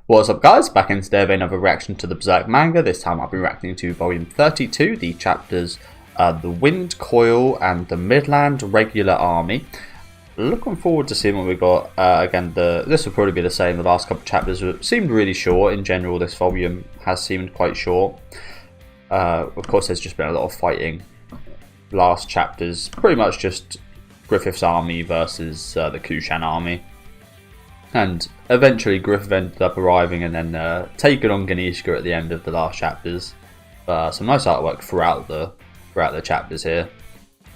What's up guys, back in today with another reaction to the Berserk manga. This time I'll be reacting to volume 32, the chapters The Wind Coil and the Midland Regular Army. Looking forward to seeing what we got. Again, this will probably be the same. The last couple of chapters seemed really short. In general, this volume has seemed quite short. Of course, there's just been a lot of fighting. Last chapters, pretty much just Griffith's army versus the Kushan army. And eventually Griffith ended up arriving and then taking on Ganishka at the end of the last chapters. Some nice artwork throughout the chapters here.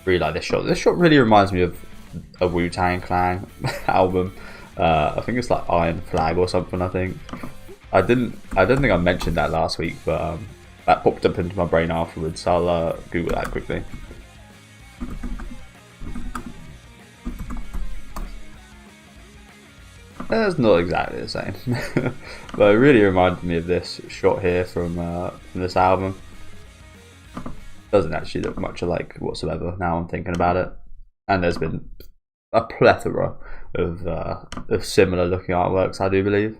Really like this shot. This shot really reminds me of a Wu-Tang Clan album. I think it's like Iron Flag or something. I don't think I mentioned that last week, but that popped up into my brain afterwards. I'll Google that quickly. It's not exactly the same, but it really reminded me of this shot here from this album. Doesn't actually look much alike whatsoever now I'm thinking about it. And there's been a plethora of similar looking artworks, I do believe,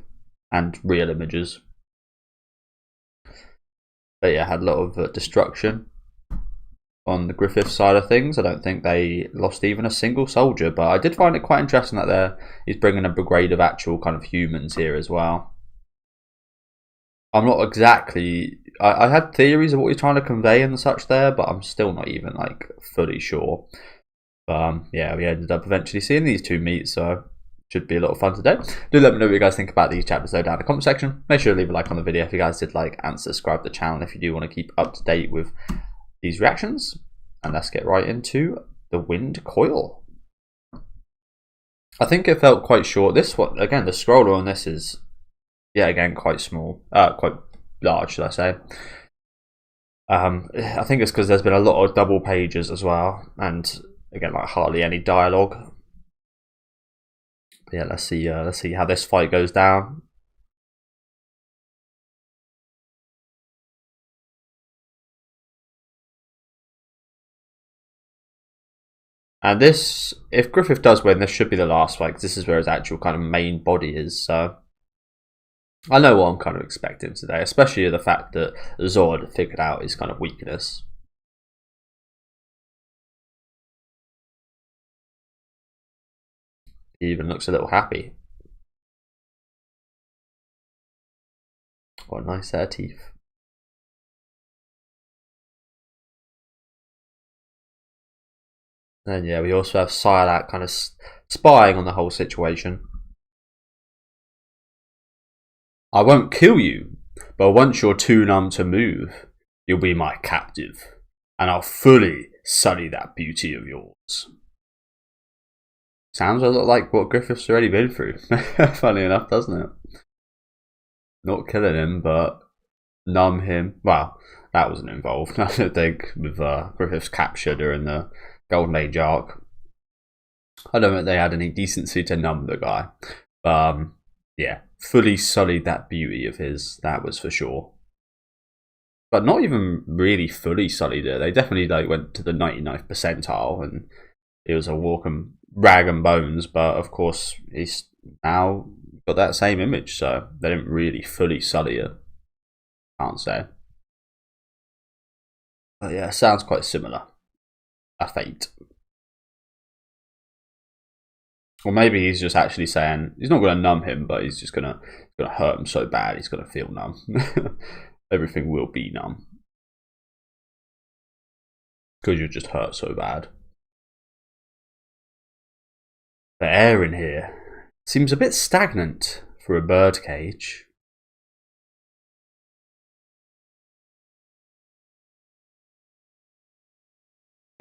and real images. But yeah, had a lot of destruction on the Griffith side of things. I don't think they lost even a single soldier, but I did find it quite interesting that he's bringing a brigade of actual kind of humans here as well. I'm not exactly... I had theories of what he's trying to convey and such there, but I'm still not even like fully sure. But yeah, we ended up eventually seeing these two meet, so should be a lot of fun today. Do let me know what you guys think about these chapters though down in the comment section. Make sure to leave a like on the video if you guys did like, and subscribe to the channel if you do want to keep up to date with these reactions. And let's get right into The Wind Coil. I think it felt quite short. This one, again, the scroller on this is, yeah, again, quite small. Quite large, should I say. I think it's because there's been a lot of double pages as well. And again, like hardly any dialogue. But yeah, let's see how this fight goes down. And this, if Griffith does win, this should be the last fight, because this is where his actual kind of main body is. So I know what I'm kind of expecting today, especially the fact that Zod figured out his kind of weakness. He even looks a little happy. What a nice set of teeth. And yeah, we also have Silat kind of spying on the whole situation. I won't kill you, but once you're too numb to move, you'll be my captive, and I'll fully sully that beauty of yours. Sounds a lot like what Griffith's already been through, funny enough, doesn't it? Not killing him, but numb him. Well, that wasn't involved, I don't think, with Griffith's capture during the Golden Age arc. I don't think they had any decency to numb the guy. Yeah, fully sullied that beauty of his, that was for sure. But not even really fully sullied it. They definitely like went to the 99th percentile, and it was a walk and rag and bones. But of course, he's now got that same image, so they didn't really fully sully it. Can't say. But yeah, sounds quite similar. A fate. Or maybe he's just actually saying he's not going to numb him, but he's just going to hurt him so bad he's going to feel numb. Everything will be numb because you just hurt so bad. The air in here seems a bit stagnant for a birdcage.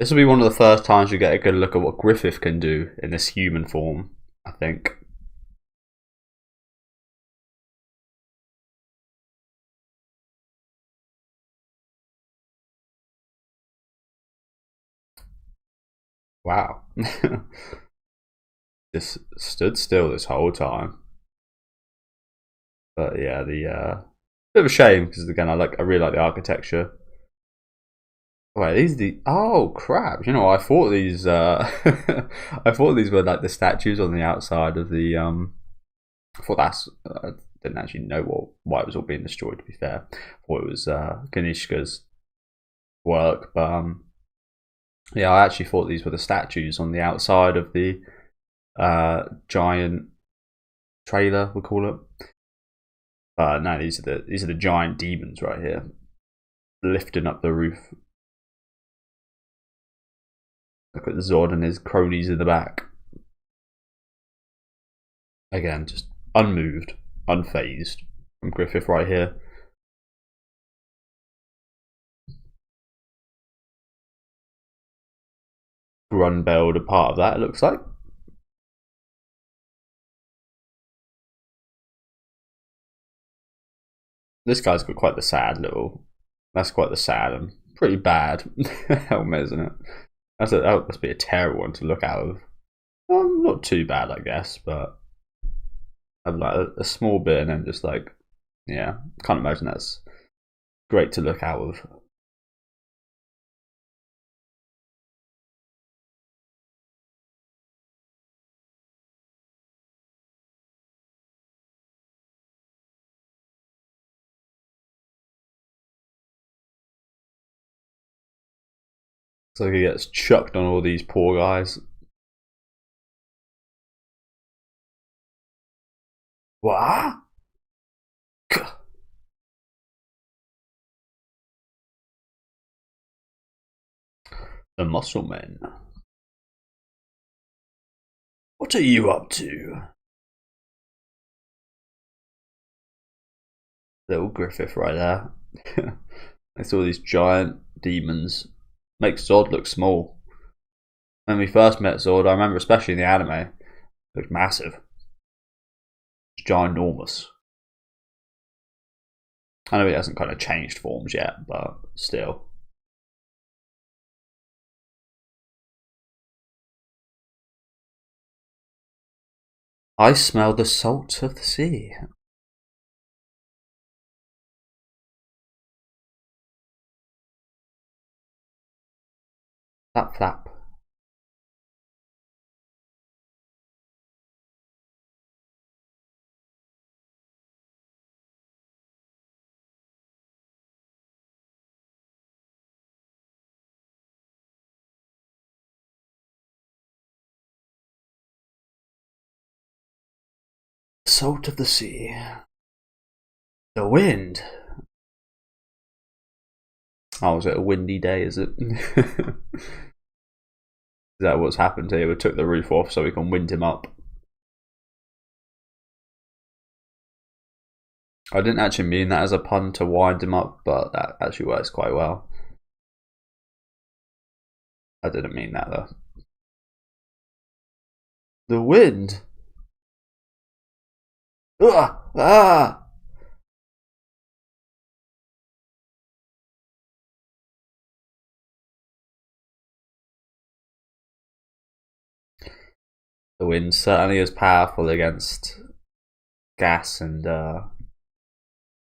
This will be one of the first times you get a good look at what Griffith can do in this human form, I think. Wow. Just stood still this whole time. But yeah, bit of a shame, because again, I really like the architecture. Wait, these are the... Oh, crap. You know, I thought these... I thought these were like the statues on the outside of the... I thought didn't actually know why it was all being destroyed, to be fair. Thought it was Ganishka's work, but yeah, I actually thought these were the statues on the outside of the giant trailer, we'll call it. No, these are the giant demons right here, lifting up the roof. Look at Zod and his cronies in the back. Again, just unmoved, unfazed from Griffith right here. Grunbeld a part of that, it looks like. This guy's got quite the sad little. That's quite the sad and pretty bad helmet, isn't it? That must be a terrible one to look out of. Not too bad, I guess, but I've like a small bit and then just like, yeah, can't imagine that's great to look out of. So he gets chucked on all these poor guys. What? The muscle men. What are you up to? Little Griffith right there. It's all these giant demons. Makes Zod look small. When we first met Zod, I remember especially in the anime, looked massive. It's ginormous. I know he hasn't kind of changed forms yet, but still. I smell the salt of the sea. Flap, flap. Salt of the sea. The wind. Oh, was it a windy day, is it? Is that what's happened here? We took the roof off so we can wind him up. I didn't actually mean that as a pun to wind him up, but that actually works quite well. I didn't mean that though. The wind? Ah! The wind certainly is powerful against gas and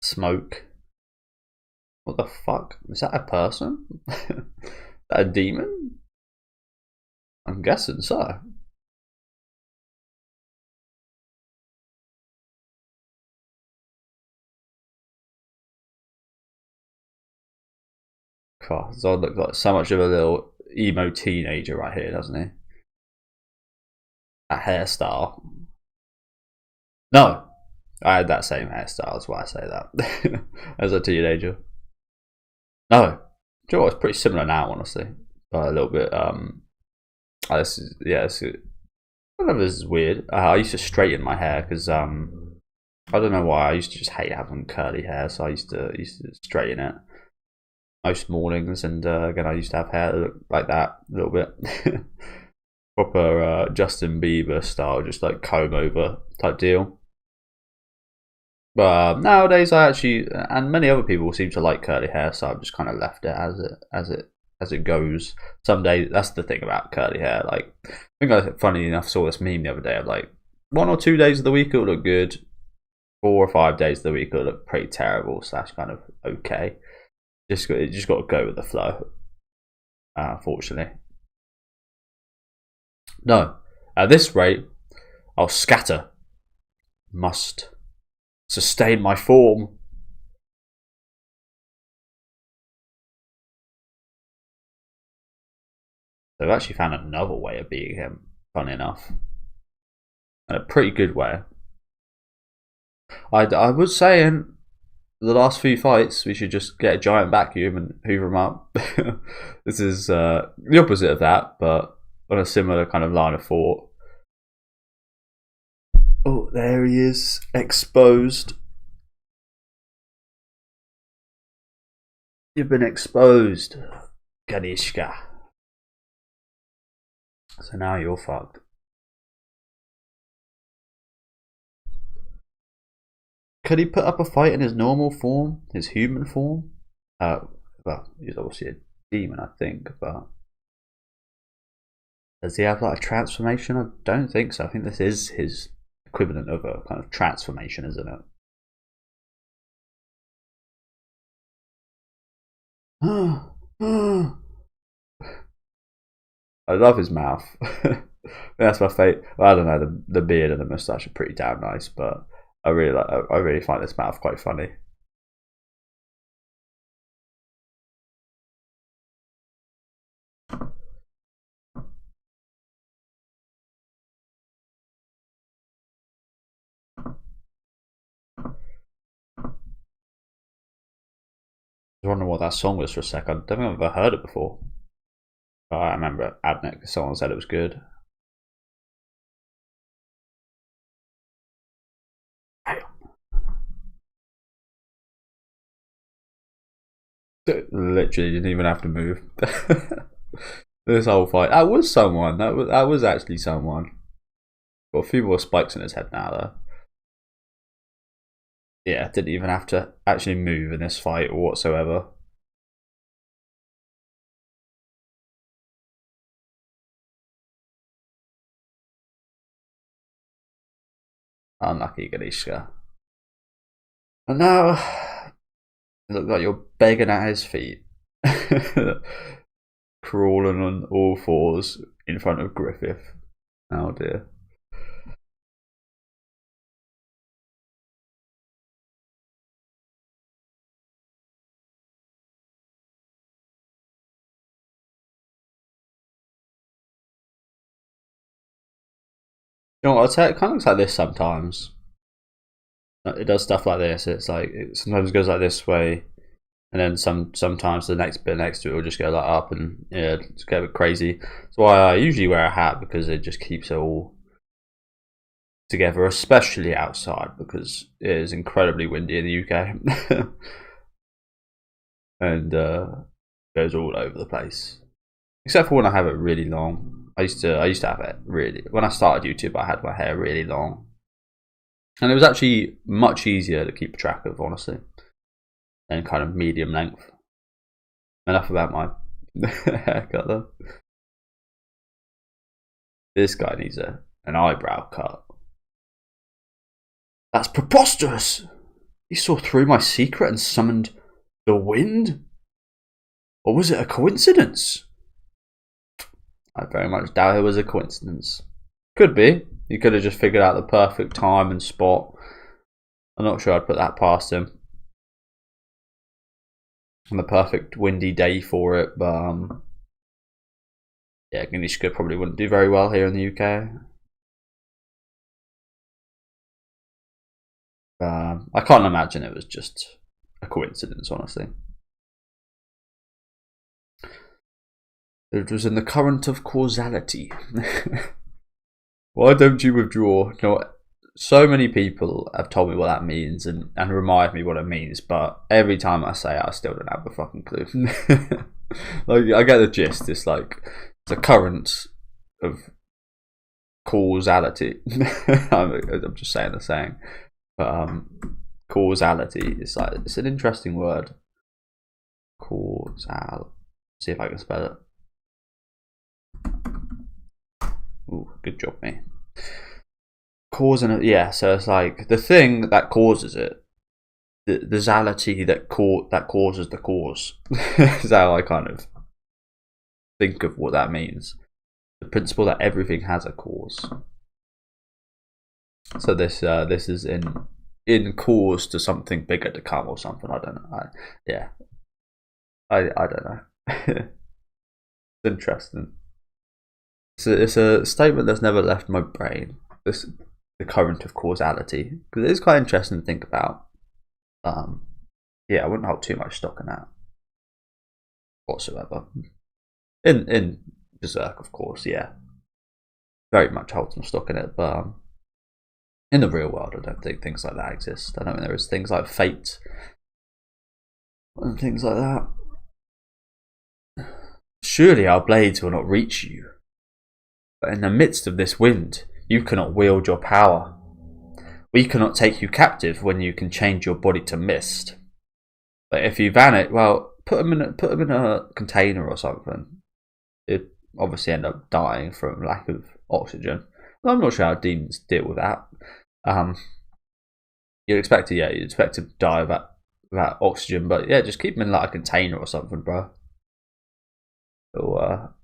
smoke. What the fuck? Is that a person? Is that a demon? I'm guessing so. God, Zod looks like so much of a little emo teenager right here, doesn't he? That hairstyle. No, I had that same hairstyle, that's why I say that. As a teenager. No. Do you know what? It's pretty similar now, honestly. But a little bit, this is, yeah, I don't know if this is weird. I used to straighten my hair because, I don't know why, I used to just hate having curly hair, so I used to straighten it most mornings, and again, I used to have hair that looked like that a little bit. Proper Justin Bieber style, just like comb over type deal. But nowadays, I actually, and many other people seem to like curly hair, so I've just kind of left it as it goes. Some days, that's the thing about curly hair. Like, I think funny enough, saw this meme the other day of like 1 or 2 days of the week it'll look good, 4 or 5 days of the week it'll look pretty terrible / kind of okay. You just got to go with the flow. Unfortunately. No, at this rate, I'll scatter. Must sustain my form. They've actually found another way of beating him, funny enough. And a pretty good way. I was saying the last few fights we should just get a giant vacuum and hoover him up. This is the opposite of that, but on a similar kind of line of thought. Oh, there he is, exposed. You've been exposed, Ganishka. So now you're fucked. Could he put up a fight in his normal form, his human form? Well, he's obviously a demon, I think, but does he have like a transformation? I don't think so. I think this is his equivalent of a kind of transformation, isn't it? I love his mouth. That's my favourite. Well, I don't know. The beard and the moustache are pretty damn nice, but I really find this mouth quite funny. I was wondering what that song was for a second. I don't think I've ever heard it before. But I remember Adnick, someone said it was good. Literally didn't even have to move. This whole fight. That was someone. That was actually someone. Got a few more spikes in his head now though. Yeah, didn't even have to actually move in this fight whatsoever. Unlucky Ganishka. And now you look like you're begging at his feet. Crawling on all fours in front of Griffith. Oh dear. You know what, I'll tell you, it kind of looks like this sometimes. It does stuff like this. It's like it sometimes goes like this way, and then sometimes the next bit next to it will just go like up, and yeah, it's get a bit crazy. That's why I usually wear a hat, because it just keeps it all together, especially outside, because it is incredibly windy in the UK. And goes all over the place, except for when I have it really long. I used to have it really, when I started YouTube, I had my hair really long, and it was actually much easier to keep track of, honestly, than kind of medium length. Enough about my haircut though. This guy needs an eyebrow cut. That's preposterous! He saw through my secret and summoned the wind? Or was it a coincidence? I very much doubt it was a coincidence. Could be. He could have just figured out the perfect time and spot. I'm not sure I'd put that past him. And the perfect windy day for it, but yeah, Ganishka probably wouldn't do very well here in the UK. I can't imagine it was just a coincidence, honestly. It was in the current of causality. Why don't you withdraw? You know, so many people have told me what that means and remind me what it means, but every time I say it, I still don't have a fucking clue. Like, I get the gist. It's like the current of causality. I'm just saying the saying. But causality is like, it's an interesting word. Causal. See if I can spell it. Ooh, good job, mate. Causing it, yeah. So it's like the thing that causes it, the zality that causes the cause. Is how I kind of think of what that means. The principle that everything has a cause. So this is in in cause to something bigger to come or something. I don't know. I don't know. It's interesting. It's a statement that's never left my brain. The current of causality, because it is quite interesting to think about. Yeah, I wouldn't hold too much stock in that whatsoever. In Berserk, of course, yeah, very much hold some stock in it, but in the real world, I don't think things like that exist. I don't think there is things like fate and things like that. Surely our blades will not reach you, but in the midst of this wind, you cannot wield your power. We cannot take you captive when you can change your body to mist. But if you vanish, well, put them in a container or something. It'd obviously end up dying from lack of oxygen. Well, I'm not sure how demons deal with that. You'd expect to die without oxygen, but yeah, just keep them in like a container or something, bro. Or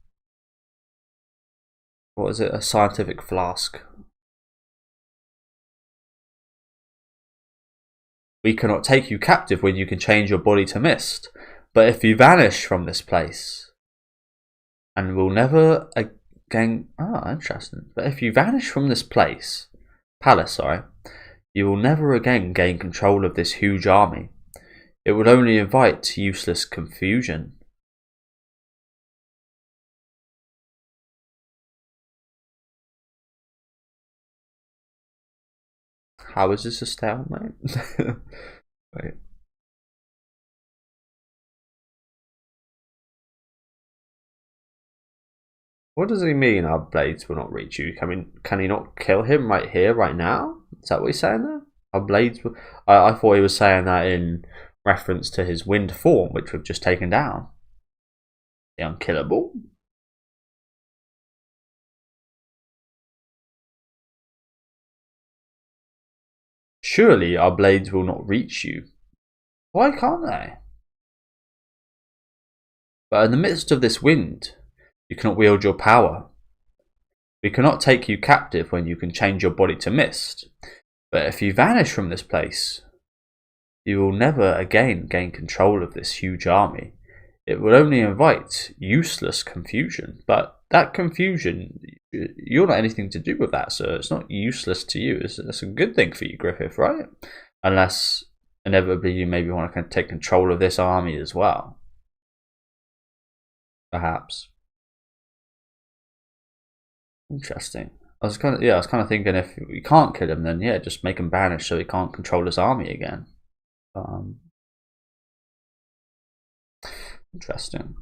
what is it? A scientific flask. We cannot take you captive when you can change your body to mist. But if you vanish from this place, and will never again. Interesting. But if you vanish from this palace, you will never again gain control of this huge army. It would only invite useless confusion. How is this a stalemate? Wait. What does he mean our blades will not reach you? Can he not kill him right here, right now? Is that what he's saying there? Our blades will... I thought he was saying that in reference to his wind form, which we've just taken down. The unkillable? Surely our blades will not reach you. Why can't they? But in the midst of this wind, you cannot wield your power. We cannot take you captive when you can change your body to mist. But if you vanish from this place, you will never again gain control of this huge army. It will only invite useless confusion. But that confusion, you're not anything to do with that, so it's not useless to you. It's a good thing for you, Griffith, right? Unless inevitably you maybe want to take control of this army as well. Perhaps. Interesting. I was kind of thinking if we can't kill him, then yeah, just make him banish so he can't control his army again. Interesting.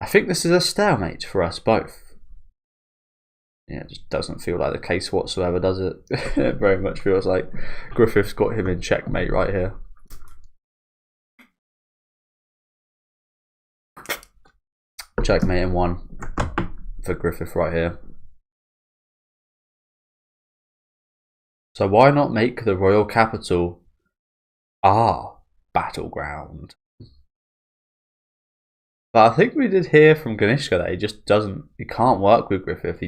I think this is a stalemate for us both. Yeah, it just doesn't feel like the case whatsoever, does it? It very much feels like Griffith's got him in checkmate right here. Checkmate in one for Griffith right here. So why not make the royal capital our battleground? But I think we did hear from Ganishka that he can't work with Griffith.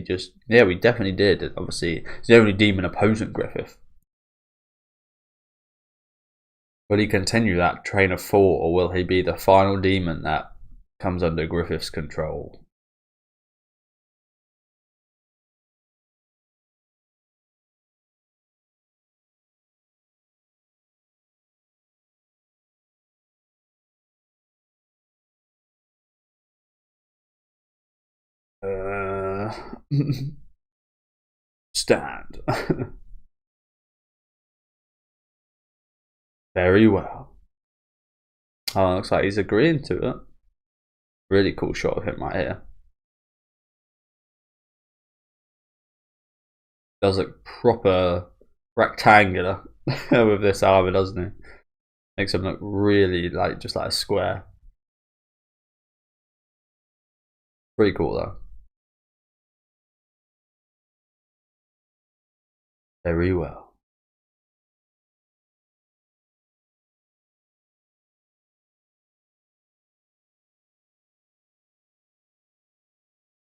Yeah, we definitely did. Obviously, he's the only demon opposing Griffith. Will he continue that train of thought, or will he be the final demon that comes under Griffith's control? Stand. Very well. Oh, looks like he's agreeing to it. Really cool shot of him right here. Does look proper rectangular with this armor, doesn't he? Makes him look really just like a square. Pretty cool though. Very well.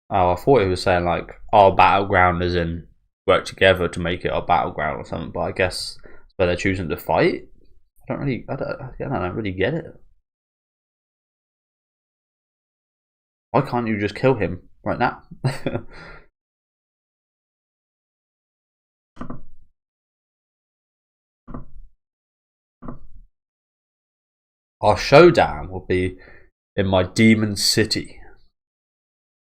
Oh, I thought he was saying like our battleground is in work together to make it our battleground or something, but I suppose but they're choosing to fight. I don't really get it. Why can't you just kill him right now? Our showdown will be in my demon city,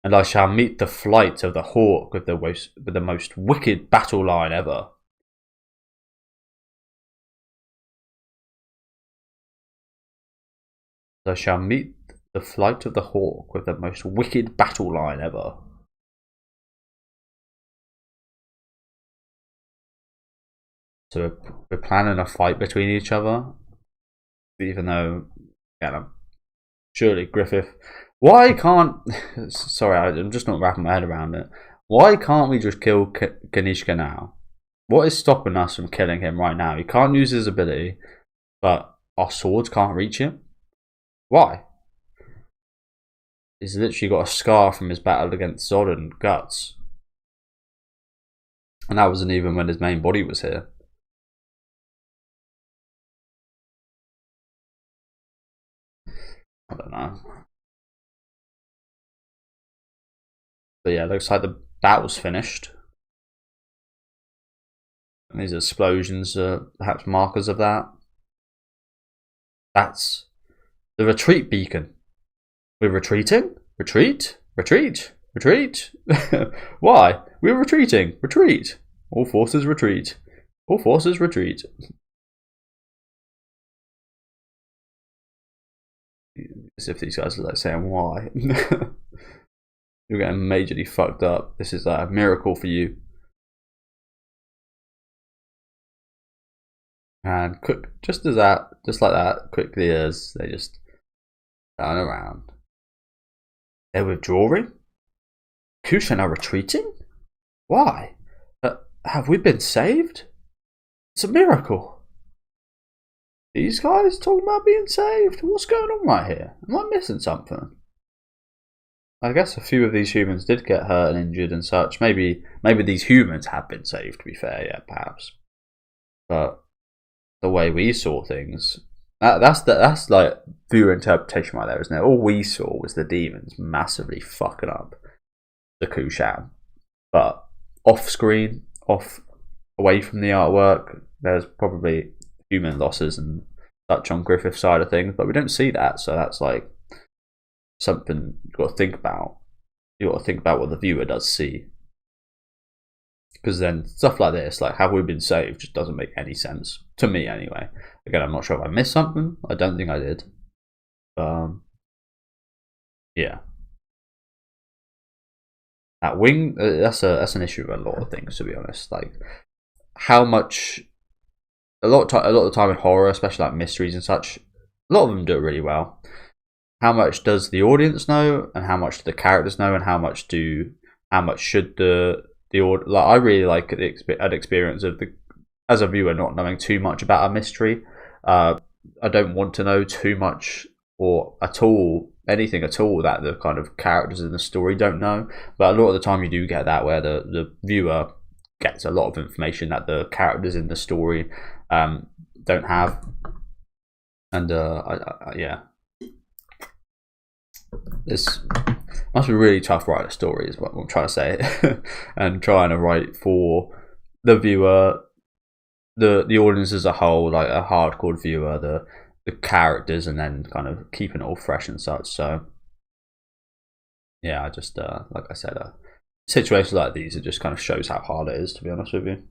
and I shall meet the flight of the hawk with the most wicked battle line ever. I shall meet the flight of the hawk with the most wicked battle line ever. So we're planning a fight between each other, even though, surely Griffith. Why can't? Sorry, I'm just not wrapping my head around it. Why can't we just kill Ganishka now? What is stopping us from killing him right now? He can't use his ability, but our swords can't reach him. Why? He's literally got a scar from his battle against Zod and Guts. And that wasn't even when his main body was here. I don't know. But yeah, looks like the battle's finished. And these explosions are perhaps markers of that. That's the retreat beacon. We're retreating? Retreat? Retreat? Retreat? Why? We're retreating. Retreat. All forces retreat. All forces retreat. As if these guys are like saying why. You're getting majorly fucked up. This is a miracle for you. And quick, just like that, quickly as they just turn around. They're withdrawing? Kushan are retreating? Why? Have we been saved? It's a miracle. These guys talking about being saved? What's going on right here? Am I missing something? I guess a few of these humans did get hurt and injured and such. Maybe these humans have been saved, to be fair, yeah, perhaps. But the way we saw things, that's like viewer interpretation right there, isn't it? All we saw was the demons massively fucking up the Kushan. But off screen, away from the artwork, there's probably human losses and such on Griffith's side of things, but we don't see that, so that's like something you've got to think about. You've got to think about what the viewer does see. Because then stuff like this, like have we been saved, just doesn't make any sense. To me anyway. Again, I'm not sure if I missed something. I don't think I did. Yeah. That wing, that's an issue with a lot of things, to be honest. Like how much, a lot of the time in horror, especially like mysteries and such, a lot of them do it really well. How much does the audience know, and how much do the characters know, and how much should the like? I really like an experience of as a viewer not knowing too much about a mystery. I don't want to know too much or anything at all that the kind of characters in the story don't know. But a lot of the time you do get that, where the viewer gets a lot of information that the characters in the story don't have. And yeah, this must be really tough writing a story, is what I'm trying to say. And trying to write for the viewer, the audience as a whole, like a hardcore viewer, the characters, and then kind of keeping it all fresh and such. So yeah, I just like I said, situations like these, it just kind of shows how hard it is, to be honest with you.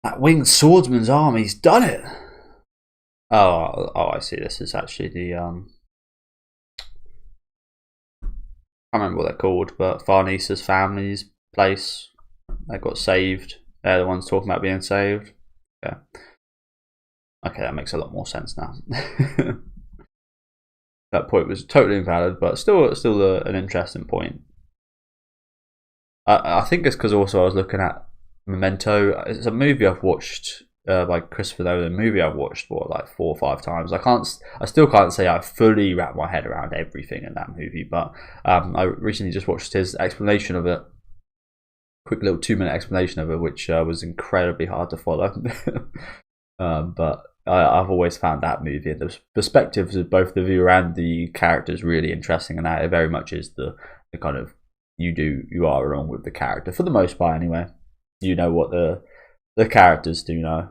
That winged swordsman's army's done it. Oh, I see. This is actually the I can't remember what they're called, but Farnesa's family's place. They got saved. They're the ones talking about being saved. Yeah. Okay, that makes a lot more sense now. That point was totally invalid, but still an interesting point. I think it's because also I was looking at Memento. It's a movie I've watched by Christopher Nolan. A movie I've watched like 4 or 5 times. I still can't say I fully wrap my head around everything in that movie, but I recently just watched his explanation of it, quick little 2-minute explanation of it, which was incredibly hard to follow. But I've always found that movie and the perspectives of both the viewer and the characters really interesting, and that it very much is the kind of you are along with the character for the most part anyway. You know what the characters do know.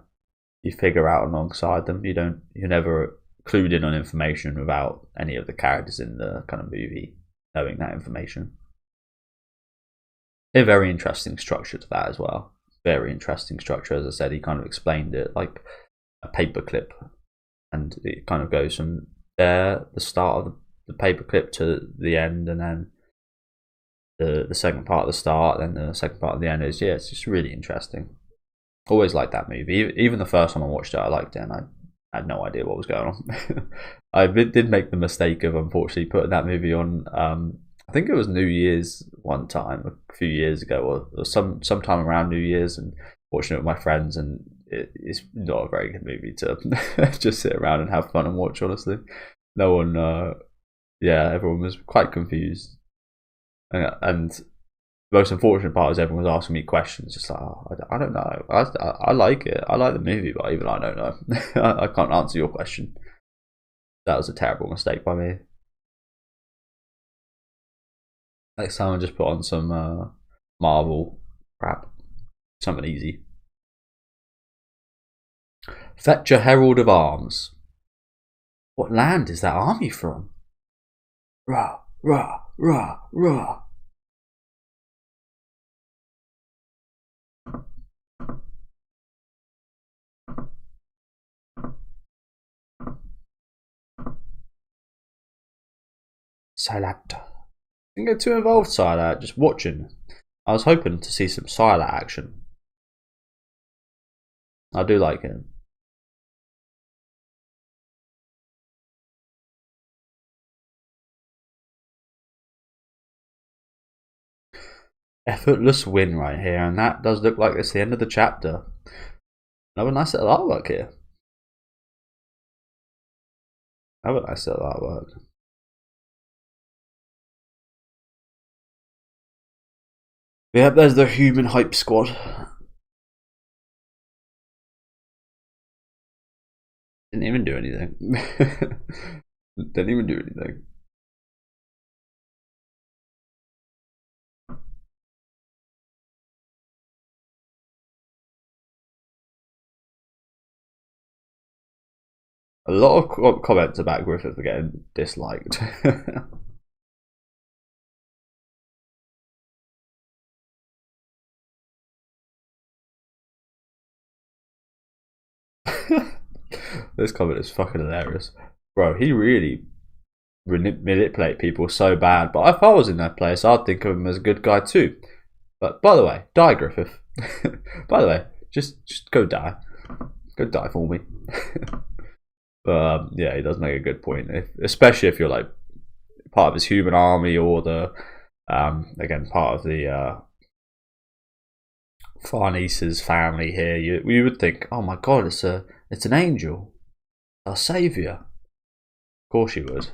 You figure out alongside them. You're never clued in on information without any of the characters in the kind of movie knowing that information. A very interesting structure to that as well. Very interesting structure. As I said, he kind of explained it like a paperclip, and it kind of goes from there, the start of the paperclip, to the end, and then the second part of the start, then the second part of the end. It's just really interesting. Always liked that movie. Even the first time I watched it, I liked it, and I had no idea what was going on. I did make the mistake of unfortunately putting that movie on. I think it was New Year's one time a few years ago, or sometime around New Year's, and watching it with my friends, and it's not a very good movie to just sit around and have fun and watch. Honestly, no one, everyone was quite confused, and the most unfortunate part is everyone was asking me questions, just like, I don't know. I like it. I like the movie, but even I don't know. I can't answer your question. That was a terrible mistake by me. Next time I'll just put on some Marvel crap. Something easy. Fetch a Herald of Arms. What land is that army from? Rah, rah, rah, rah. Silat. Didn't get too involved, Silat, just watching. I was hoping to see some Silat action. I do like him. Effortless win right here, and that does look like it's the end of the chapter. Another nice little artwork here. Another nice little artwork. Yep, there's the human hype squad. Didn't even do anything. Didn't even do anything. A lot of comments about Griffith are getting disliked. This comment is fucking hilarious. Bro, he really manipulate people so bad, but if I was in that place, I'd think of him as a good guy too. But by the way, die, Griffith. By the way, just go die. Go die for me. But yeah, he does make a good point, especially if you're like part of his human army, or the again part of the Farnese's family here. You would think, oh my god, it's an angel, our saviour. Of course you would.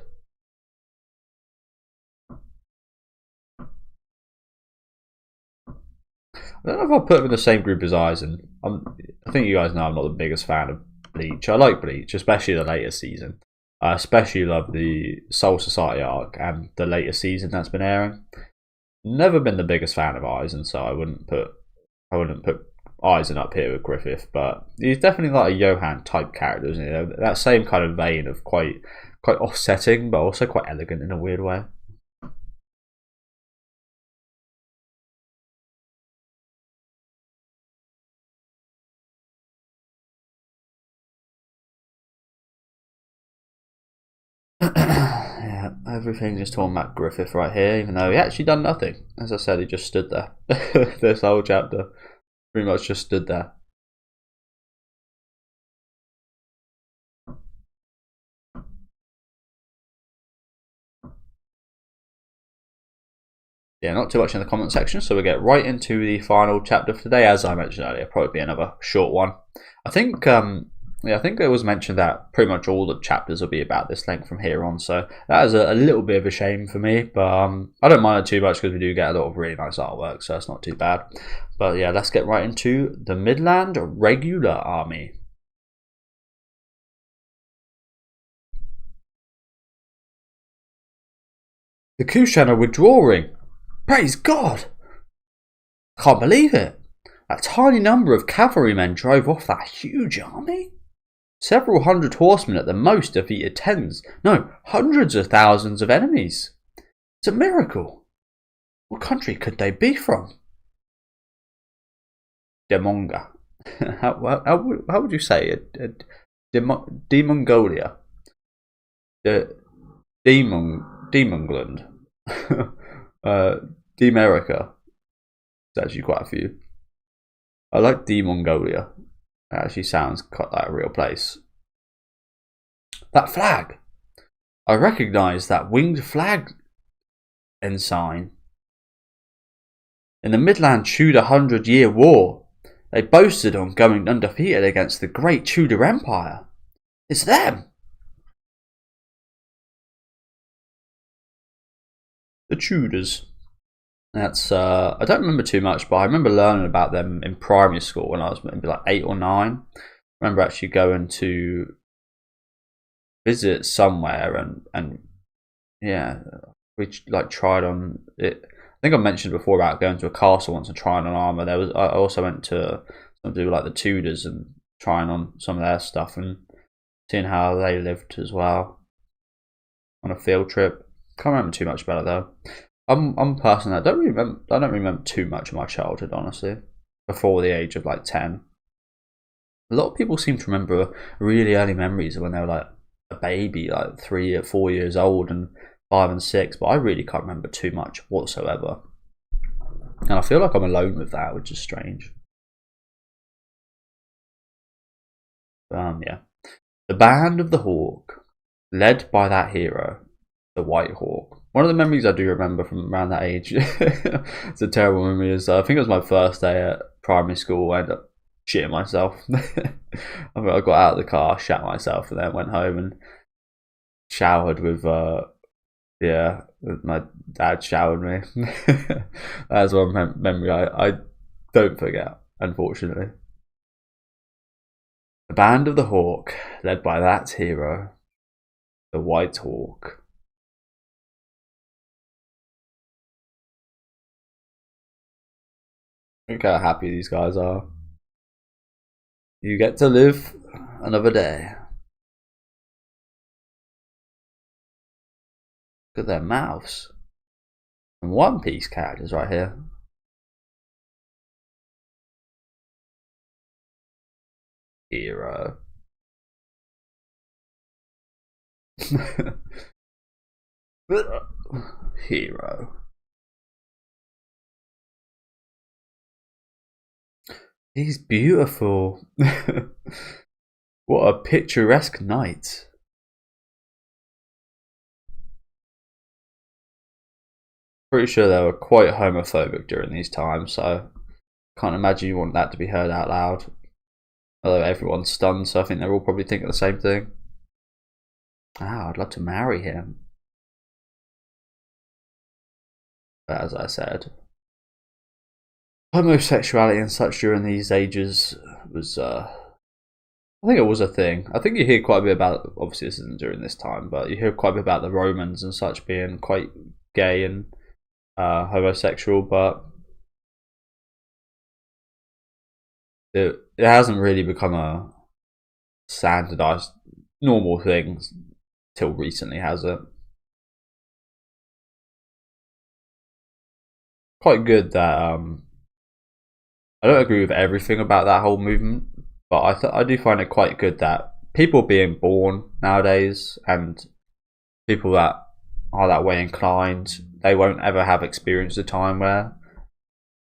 I don't know if I'll put him in the same group as Eisen. I think you guys know I'm not the biggest fan of Bleach. I like Bleach, especially the later season. I especially love the Soul Society arc and the later season that's been airing. Never been the biggest fan of Eisen, so I wouldn't put Eisen up here with Griffith, but he's definitely like a Johan type character, isn't he? That same kind of vein of quite offsetting, but also quite elegant in a weird way. Yeah, everything is talking about Griffith right here, even though he actually done nothing. As I said, he just stood there. This whole chapter pretty much just stood there. Yeah, not too much in the comment section, so we get right into the final chapter for today. As I mentioned earlier, probably be another short one. I think yeah, I think it was mentioned that pretty much all the chapters will be about this length from here on. So that is a little bit of a shame for me, but I don't mind it too much because we do get a lot of really nice artwork, so it's not too bad. But yeah, let's get right into the Midland regular army. The Kushan are withdrawing. Praise God! Can't believe it. That tiny number of cavalrymen drove off that huge army? Several hundred horsemen at the most defeated tens, no, hundreds of thousands of enemies. It's a miracle. What country could they be from? Demonga. How would you say it? Demongolia. Demongland. Demerica. There's actually quite a few. I like Demongolia. It actually sounds quite like a real place. That flag! I recognise that winged flag ensign. In the Midland Tudor 100-Year War, they boasted on going undefeated against the great Tudor Empire. It's them! The Tudors. That's I don't remember too much, but I remember learning about them in primary school when I was maybe like 8 or 9. I remember actually going to visit somewhere and yeah, we like tried on it. I think I mentioned before about going to a castle once and trying on armor. I also went to do like the Tudors and trying on some of their stuff and seeing how they lived as well on a field trip. Can't remember too much about it though. I'm a person that I don't remember too much of my childhood, honestly, before the age of like 10. A lot of people seem to remember really early memories of when they were like a baby, like 3 or 4 years old and 5 and 6, but I really can't remember too much whatsoever. And I feel like I'm alone with that, which is strange. Yeah. The Band of the Hawk, led by that hero, the White Hawk. One of the memories I do remember from around that age, it's a terrible memory, is I think it was my first day at primary school. I ended up shitting myself. I got out of the car, shat myself, and then went home and showered with, my dad showered me. That's one memory I don't forget, unfortunately. The Band of the Hawk, led by that hero, the White Hawk. Look how happy these guys are. You get to live another day. Look at their mouths. And One Piece characters right here. Hero. Hero. He's beautiful. What a picturesque night. Pretty sure they were quite homophobic during these times, so can't imagine you want that to be heard out loud. Although everyone's stunned, so I think they're all probably thinking the same thing. Ah, I'd love to marry him. But as I said, homosexuality and such during these ages was, I think it was a thing. I think you hear quite a bit about, obviously this isn't during this time, but you hear quite a bit about the Romans and such being quite gay and homosexual, but it hasn't really become a standardized normal thing till recently, has it? Quite good that I don't agree with everything about that whole movement, but I do find it quite good that people being born nowadays and people that are that way inclined, they won't ever have experienced a time where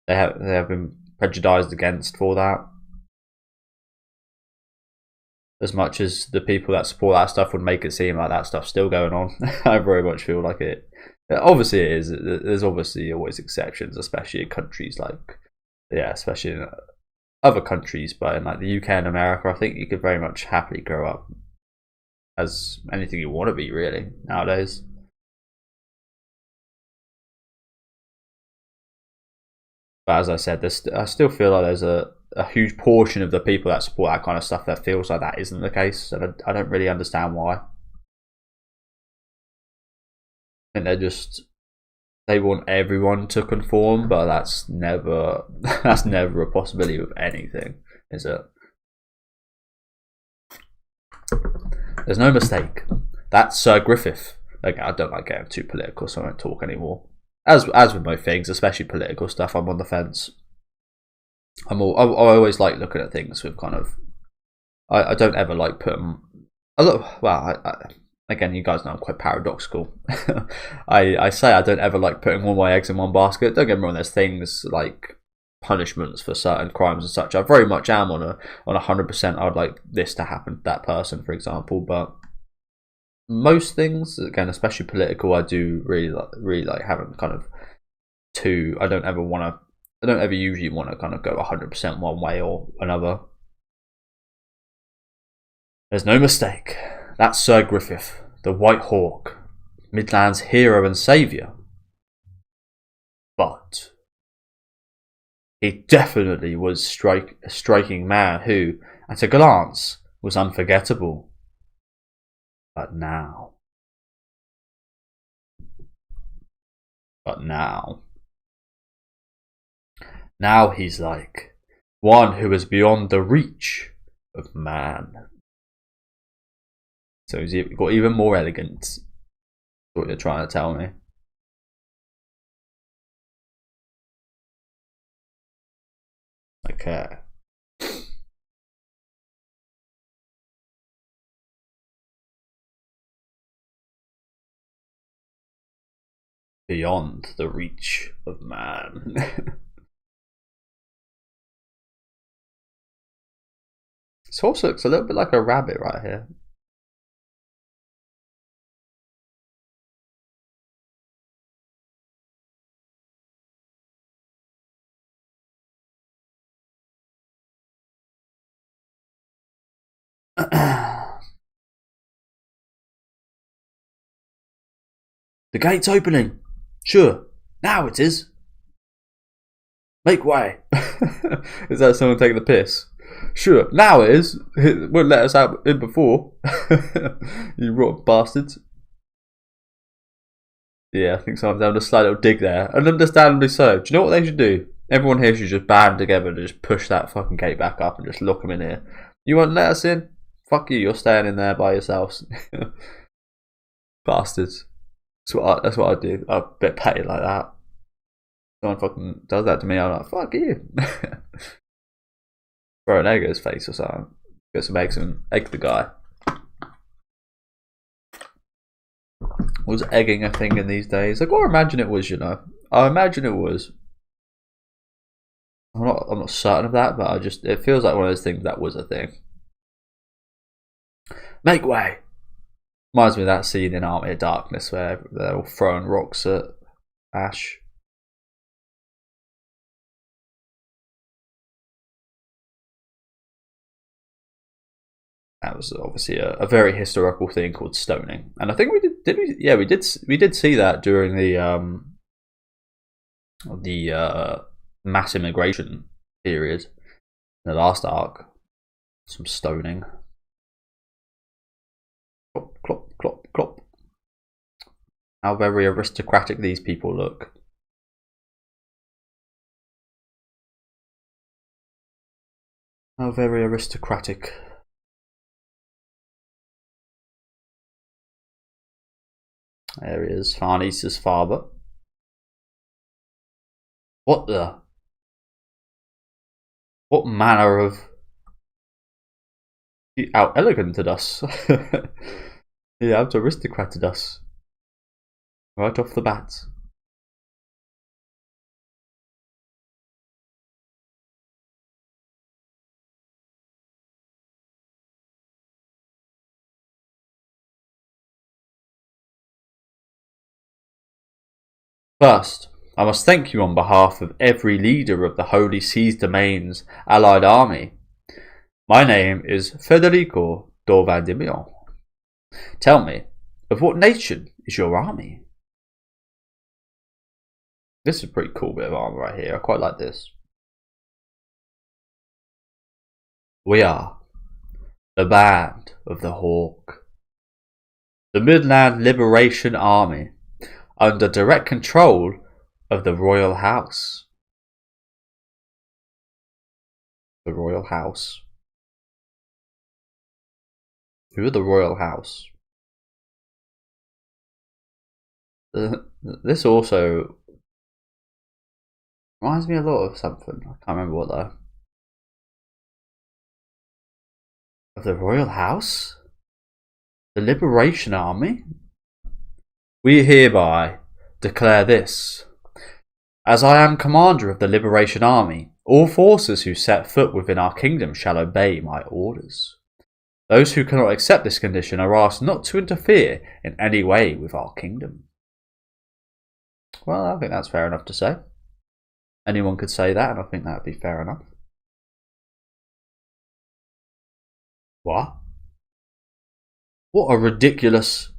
they have been prejudiced against for that. As much as the people that support that stuff would make it seem like that stuff's still going on, I very much feel like it. Obviously, it is. There's obviously always exceptions, especially in countries like, yeah, especially in other countries, but in like the UK and America, I think you could very much happily grow up as anything you want to be, really, nowadays. But as I said, I still feel like there's a huge portion of the people that support that kind of stuff that feels like that isn't the case, and I don't really understand why. I think they want everyone to conform, but that's never a possibility with anything, is it? There's no mistake. That's Sir Griffith. Like, I don't like getting too political, so I won't talk anymore. As with most things, especially political stuff, I'm on the fence. I always like looking at things with kind of. I don't ever like putting. Again, you guys know I'm quite paradoxical. I say I don't ever like putting all my eggs in one basket. Don't get me wrong. There's things like punishments for certain crimes and such. I very much am on 100%. I would like this to happen to that person, for example. But most things, again, especially political, I do really like having kind of two. I don't ever usually want to kind of go 100% one way or another. There's no mistake. That's Sir Griffith, the White Hawk, Midland's hero and saviour. But he definitely was a striking man who, at a glance, was unforgettable. But now he's like one who is beyond the reach of man. So he's got even more elegance. That's what you're trying to tell me. Okay. Beyond the reach of man. This horse looks a little bit like a rabbit right here. The gate's opening. Sure, now it is. Make way. Is that someone taking the piss? Sure, now it is. It wouldn't let us out in before. You rotten bastards. Yeah, I think someone's having a slight little dig there. And understandably so. Do you know what they should do? Everyone here should just band together and just push that fucking gate back up and just lock them in here. You won't let us in? Fuck you, you're staying in there by yourselves. Bastards. That's what I do. I'm a bit petty like that. Someone fucking does that to me, I'm like, fuck you. Throw an egg at his face or something. Get some eggs and egg the guy. Was egging a thing in these days? Like, or imagine it was, you know. I imagine it was. I'm not certain of that, but it feels like one of those things that was a thing. Make way. Reminds me of that scene in Army of Darkness where they're all throwing rocks at Ash. That was obviously a very historical thing called stoning, and I think we did see that during the mass immigration period in the last arc. Some stoning. Clop, clop, clop, clop. How very aristocratic these people look. How very aristocratic. There he is, Farnese's father. What manner of... He out-eleganted us. He out-aristocrated us. Right off the bat. First, I must thank you on behalf of every leader of the Holy Sea's Domain's allied army. My name is Federico do Vandimion. Tell me, of what nation is your army? This is a pretty cool bit of armor right here. I quite like this. We are the Band of the Hawk, the Midland Liberation Army, under direct control of the Royal House. The Royal House. Who are the Royal House? This also reminds me a lot of something. I can't remember what though. Of the Royal House? The Liberation Army? We hereby declare this. As I am commander of the Liberation Army, all forces who set foot within our kingdom shall obey my orders. Those who cannot accept this condition are asked not to interfere in any way with our kingdom. Well, I think that's fair enough to say. Anyone could say that, and I think that would be fair enough. What? What a ridiculous...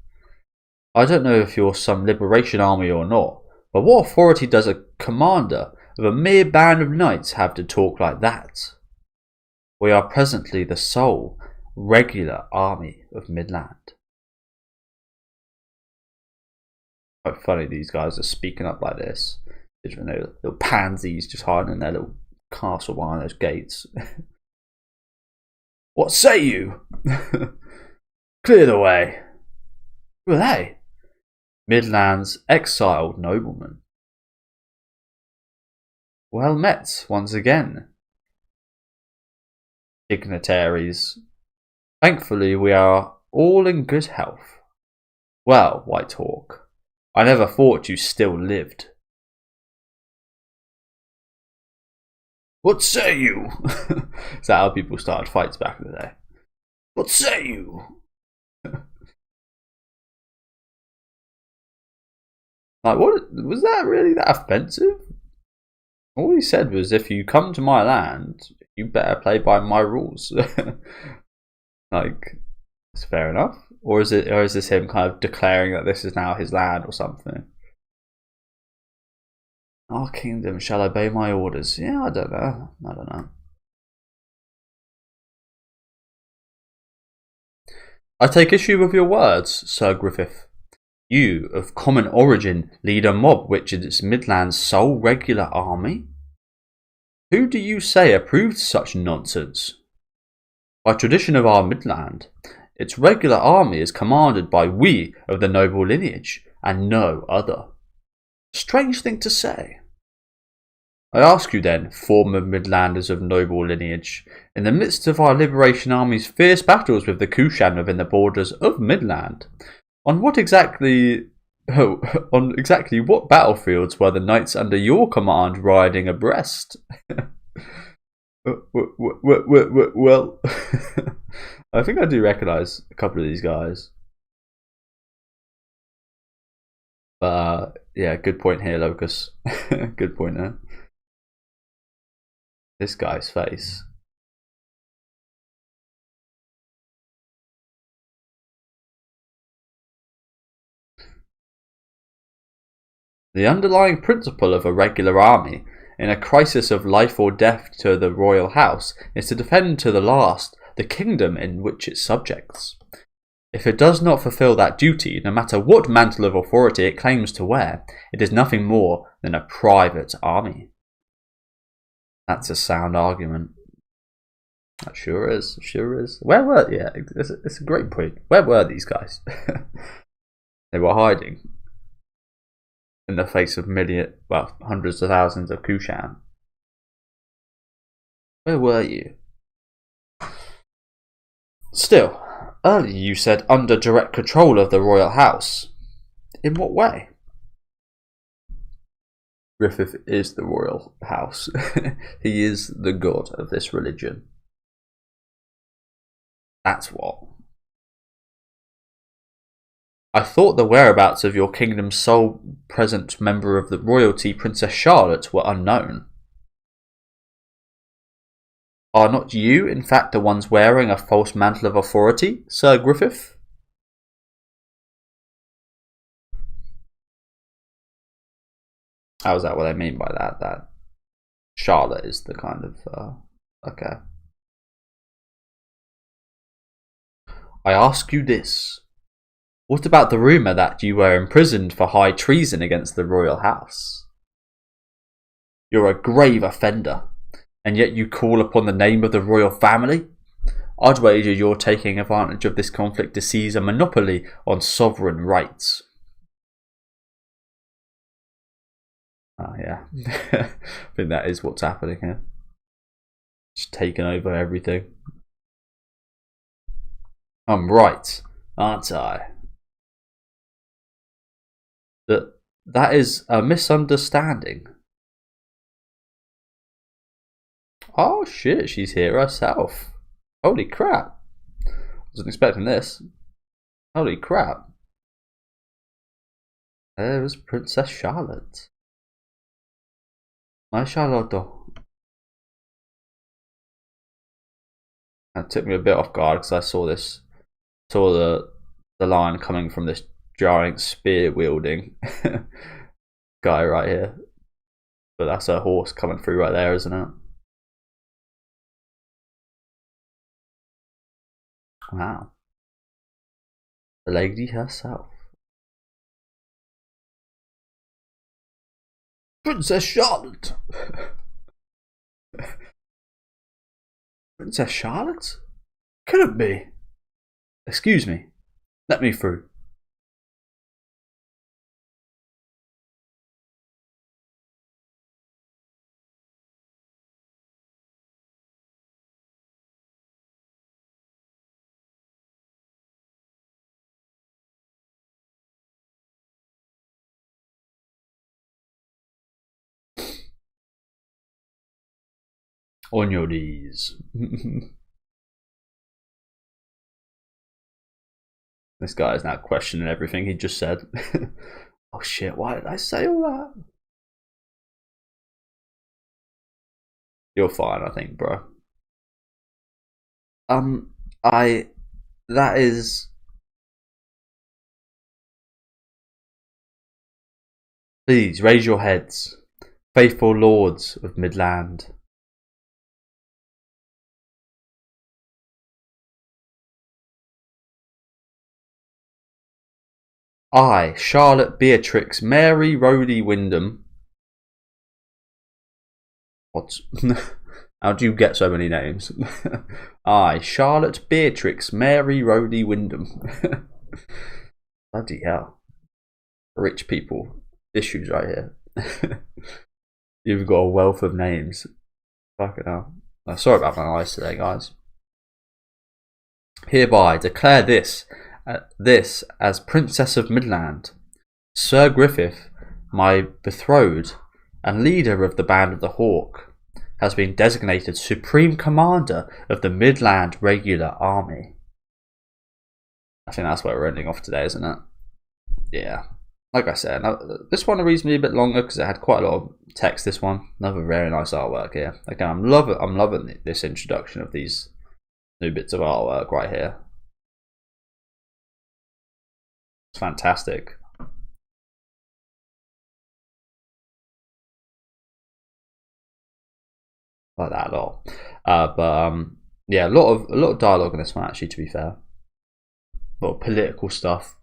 I don't know if you're some liberation army or not, but what authority does a commander of a mere band of knights have to talk like that? We are presently the sole regular army of Midland. Quite funny these guys are speaking up like this. You know, little pansies just hiding in their little castle behind those gates. What say you? Clear the way. Who are they? Midland's exiled noblemen. Well met once again, dignitaries. Thankfully we are all in good health. Well, White Hawk, I never thought you still lived. What say you? Is that how people started fights back in the day? What say you? Like, what was that really that offensive? All he said was, if you come to my land, you better play by my rules. Like, it's fair enough. Or is this him kind of declaring that this is now his land or something? Our kingdom shall obey my orders. Yeah, I don't know. I take issue with your words, Sir Griffith. You, of common origin, lead a mob which is Midland's sole regular army? Who do you say approved such nonsense? By tradition of our Midland, its regular army is commanded by we of the noble lineage, and no other. Strange thing to say. I ask you then, former Midlanders of noble lineage, in the midst of our Liberation Army's fierce battles with the Kushan within the borders of Midland, on exactly what battlefields were the knights under your command riding abreast? Well, I think I do recognise a couple of these guys. But yeah, good point here, Locus. Good point there. This guy's face. The underlying principle of a regular army in a crisis of life or death to the royal house is to defend to the last the kingdom in which it subjects. If it does not fulfill that duty, no matter what mantle of authority it claims to wear, it is nothing more than a private army. That's a sound argument. That sure is. Where were... Yeah, it's a great point. Where were these guys? They were hiding in the face of hundreds of thousands of Kushan. Where were you? Still, earlier you said under direct control of the royal house. In what way? Griffith is the royal house. He is the god of this religion. That's what. I thought the whereabouts of your kingdom's sole present member of the royalty, Princess Charlotte, were unknown. Are not you, in fact, the ones wearing a false mantle of authority, Sir Griffith? How is that what they mean by that? That Charlotte is the kind of... okay. I ask you this. What about the rumour that you were imprisoned for high treason against the royal house? You're a grave offender, and yet you call upon the name of the royal family? I'd wager you're taking advantage of this conflict to seize a monopoly on sovereign rights. Oh yeah, I think that is what's happening here. Just taking over everything. I'm right, aren't I? That is a misunderstanding. Oh shit, she's here herself. Holy crap. Wasn't expecting this. Holy crap. There's Princess Charlotte. My Charlotte. That took me a bit off guard because I saw the line coming from this giant spear wielding guy right here. But that's her horse coming through right there, isn't it? Wow. The lady herself. Princess Charlotte! Princess Charlotte? Could it be? Excuse me. Let me through. On your knees. This guy is now questioning everything he just said. Oh shit, why did I say all that? You're fine, I think, bro. That is... Please, raise your heads, faithful lords of Midland. I, Charlotte Beatrix Mary Rhodey Wyndham. What? How do you get so many names? I, Charlotte Beatrix Mary Rhodey Wyndham. Bloody hell. Rich people. Issues right here. You've got a wealth of names. Fucking hell. Oh, sorry about my eyes today, guys. Hereby declare this as Princess of Midland, Sir Griffith, my betrothed and leader of the Band of the Hawk, has been designated Supreme Commander of the Midland Regular Army. I think that's where we're ending off today, isn't it? Yeah. Like I said, this one reasonably a bit longer because it had quite a lot of text. This one, another very nice artwork here. Again, I'm loving this introduction of these new bits of artwork right here. It's fantastic. Like that a lot. Yeah, a lot of dialogue in this one actually, to be fair. A lot of political stuff.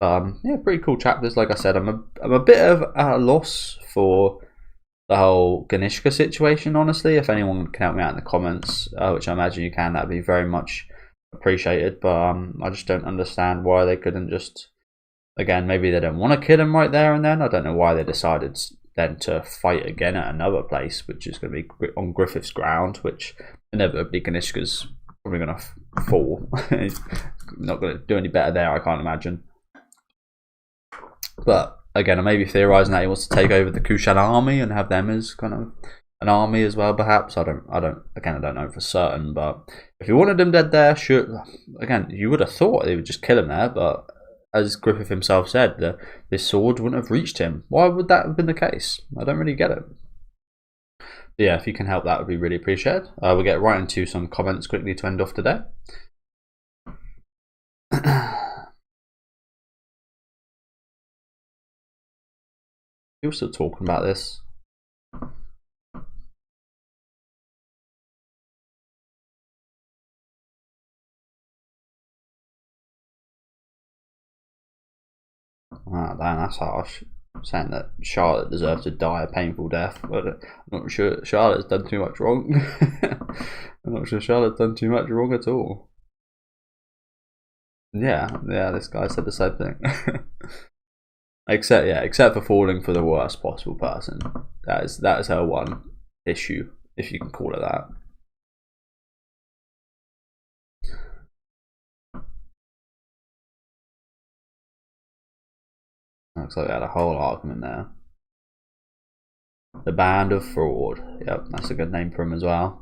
Yeah, pretty cool chapters. Like I said, I'm a bit of a loss for the whole Ganishka situation, honestly. If anyone can help me out in the comments, which I imagine you can, that'd be very much appreciated. But I just don't understand why they couldn't just, again, maybe they don't want to kill him right there and then. I don't know why they decided then to fight again at another place, which is going to be on Griffith's ground, which inevitably Ganishka's probably going to fall. He's not going to do any better there, I can't imagine. But again, I may be theorising that he wants to take over the Kushan army and have them as kind of an army as well, perhaps. I don't know for certain. But if you wanted him dead there, sure. Again, you would have thought they would just kill him there, but as Griffith himself said, this sword wouldn't have reached him. Why would that have been the case? I don't really get it. But yeah, if you can help, that would be really appreciated. We'll get right into some comments quickly to end off today. People still talking about this. Wow, damn, that's harsh. Saying that Charlotte deserves to die a painful death, but I'm not sure Charlotte's done too much wrong. I'm not sure Charlotte's done too much wrong at all. Yeah, this guy said the same thing. Except for falling for the worst possible person. That is her one issue, if you can call it that. Looks like we had a whole argument there. The Band of Fraud. Yep, that's a good name for him as well.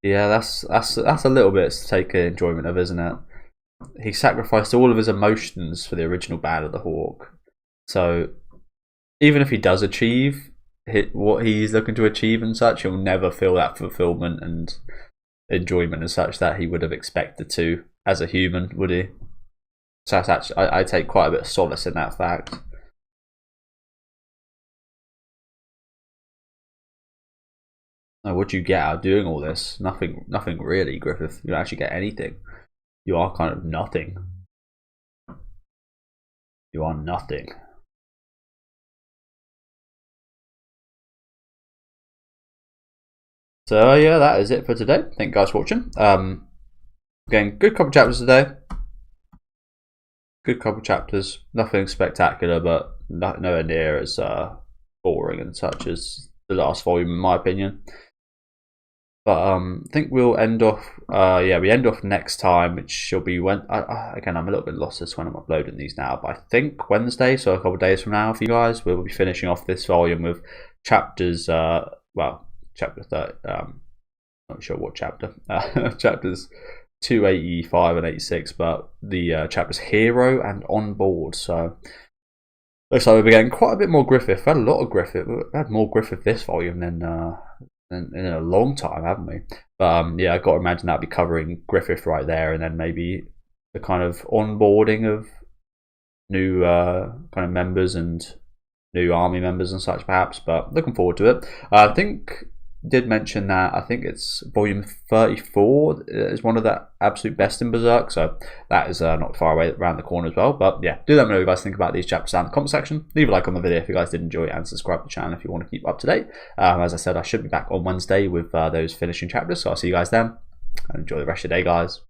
Yeah, that's a little bit to take enjoyment of, isn't it? He sacrificed all of his emotions for the original Band of the Hawk. So even if he does achieve what he's looking to achieve and such, he'll never feel that fulfillment and enjoyment and such that he would have expected to as a human, would he? So that's actually, I take quite a bit of solace in that fact. Now, what do you get out of doing all this? Nothing really, Griffith. You don't actually get anything. You are kind of nothing. You are nothing. So yeah, that is it for today. Thank you guys for watching. Again, good couple chapters today. Good couple chapters. Nothing spectacular, but nowhere near as boring and such as the last volume, in my opinion. But I think we'll end off. We end off next time, which shall be when. Again, I'm a little bit lost as to when I'm uploading these now, but I think Wednesday, so a couple of days from now, for you guys, we'll be finishing off this volume with chapters. Chapter 30. Not sure what chapter. Chapters 285 and 86, but the chapters Hero and On Board. So looks like we'll be getting quite a bit more Griffith. We've had a lot of Griffith. We've had more Griffith this volume than in a long time, haven't we? But yeah, I've got to imagine that'll be covering Griffith right there, and then maybe the kind of onboarding of new kind of members and new army members and such, perhaps. But looking forward to it. I think did mention that I think it's volume 34 is one of the absolute best in Berserk, so that is not far away around the corner as well. But yeah, do let me know what you guys think about these chapters down in the comment section. Leave a like on the video if you guys did enjoy it, and subscribe to the channel if you want to keep up to date. As I said, I should be back on Wednesday with those finishing chapters, so I'll see you guys then, and enjoy the rest of your day, guys.